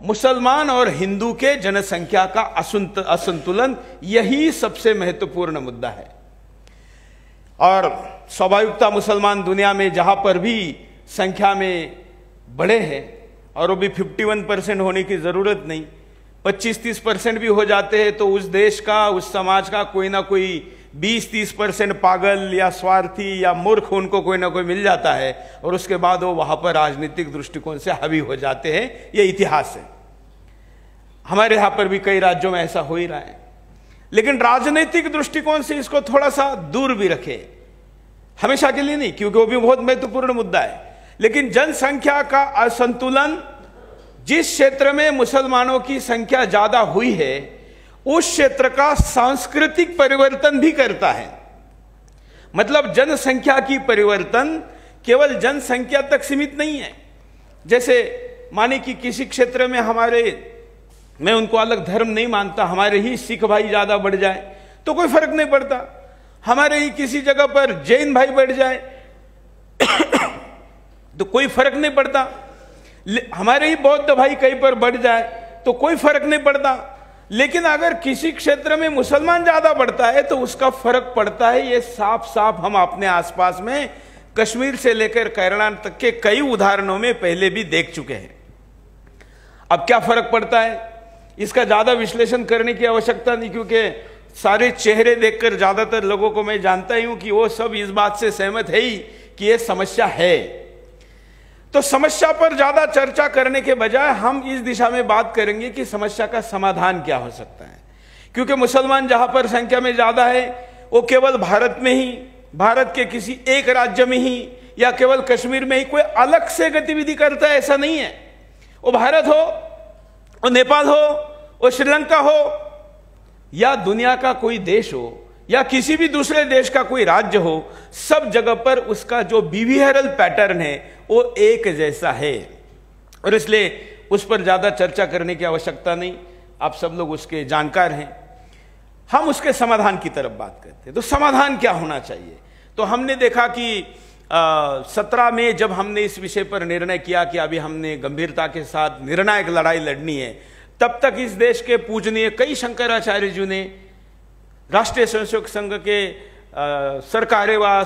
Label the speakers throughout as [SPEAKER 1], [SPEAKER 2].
[SPEAKER 1] मुसलमान और हिंदू के जनसंख्या का असंतुलन, यही सबसे महत्वपूर्ण मुद्दा है। और स्वाभाविकता मुसलमान दुनिया में जहां पर भी संख्या में बड़े हैं, और वो भी 51% होने की जरूरत नहीं, 25-30% भी हो जाते हैं तो उस देश का, उस समाज का कोई ना कोई 20-30% पागल या स्वार्थी या मूर्ख उनको कोई ना कोई मिल जाता है, और उसके बाद वो वहां पर राजनीतिक दृष्टिकोण से हावी हो जाते हैं। ये इतिहास है। हमारे यहां पर भी कई राज्यों में ऐसा हो ही रहा है। लेकिन राजनीतिक दृष्टिकोण से इसको थोड़ा सा दूर भी रखें, हमेशा के लिए नहीं, क्योंकि वो भी बहुत महत्वपूर्ण मुद्दा है। लेकिन जनसंख्या का असंतुलन जिस क्षेत्र में मुसलमानों की संख्या ज्यादा हुई है, उस क्षेत्र का सांस्कृतिक परिवर्तन भी करता है। मतलब जनसंख्या की परिवर्तन केवल जनसंख्या तक सीमित नहीं है। जैसे माने कि किसी क्षेत्र में मैं उनको अलग धर्म नहीं मानता, हमारे ही सिख भाई ज्यादा बढ़ जाए तो कोई फर्क नहीं पड़ता, हमारे ही किसी जगह पर जैन भाई बढ़ जाए तो कोई फर्क नहीं पड़ता, हमारे ही बौद्ध भाई कहीं पर बढ़ जाए तो कोई फर्क नहीं पड़ता। लेकिन अगर किसी क्षेत्र में मुसलमान ज्यादा बढ़ता है तो उसका फर्क पड़ता है। ये साफ साफ हम अपने आसपास में कश्मीर से लेकर केरला तक के कई उदाहरणों में पहले भी देख चुके हैं। अब क्या फर्क पड़ता है, इसका ज्यादा विश्लेषण करने की आवश्यकता नहीं, क्योंकि सारे चेहरे देखकर ज्यादातर लोगों को मैं जानता ही हूं कि वो सब इस बात से सहमत है ही कि यह समस्या है। तो समस्या पर ज्यादा चर्चा करने के बजाय हम इस दिशा में बात करेंगे कि समस्या का समाधान क्या हो सकता है। क्योंकि मुसलमान जहां पर संख्या में ज्यादा है वो केवल भारत में ही, भारत के किसी एक राज्य में ही या केवल कश्मीर में ही कोई अलग से गतिविधि करता है, ऐसा नहीं है। वो भारत हो, वो नेपाल हो, वो श्रीलंका हो, या दुनिया का कोई देश हो, या किसी भी दूसरे देश का कोई राज्य हो, सब जगह पर उसका जो बिहेवियरल पैटर्न है वो एक जैसा है, और इसलिए उस पर ज्यादा चर्चा करने की आवश्यकता नहीं। आप सब लोग उसके जानकार हैं। हम उसके समाधान की तरफ बात करते हैं। तो समाधान क्या होना चाहिए? तो हमने देखा कि 17 में जब हमने इस विषय पर निर्णय किया कि अभी हमने गंभीरता के साथ निर्णायक लड़ाई लड़नी है, तब तक इस देश के पूजनीय कई शंकराचार्य जी ने, राष्ट्रीय स्वयंसेवक संघ के सरकारेवा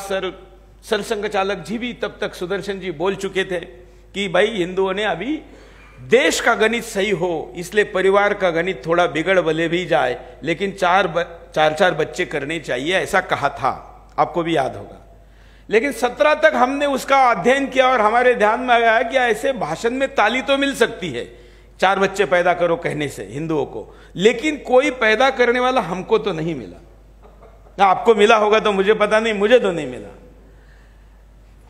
[SPEAKER 1] सरसंघ चालक जी भी तब तक सुदर्शन जी बोल चुके थे कि भाई हिंदुओं ने अभी देश का गणित सही हो, इसलिए परिवार का गणित थोड़ा बिगड़ भले भी जाए लेकिन चार बच्चे करने चाहिए, ऐसा कहा था, आपको भी याद होगा। लेकिन 17 तक हमने उसका अध्ययन किया और हमारे ध्यान में आया कि ऐसे भाषण में ताली तो मिल सकती है 4 बच्चे पैदा करो कहने से हिंदुओं को, लेकिन कोई पैदा करने वाला हमको तो नहीं मिला। ना आपको मिला होगा तो मुझे पता नहीं, मुझे तो नहीं मिला।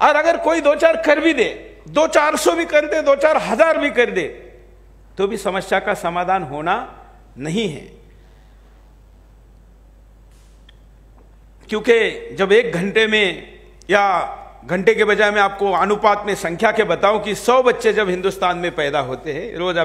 [SPEAKER 1] और अगर कोई 2-4 कर भी दे, 200-400 भी कर दे, 2-4 हजार भी कर दे, तो भी समस्या का समाधान होना नहीं है। क्योंकि जब 1 घंटे में या घंटे के बजाय मैं आपको अनुपात में संख्या के बताऊं कि 100 बच्चे जब हिंदुस्तान में पैदा होते हैं रोज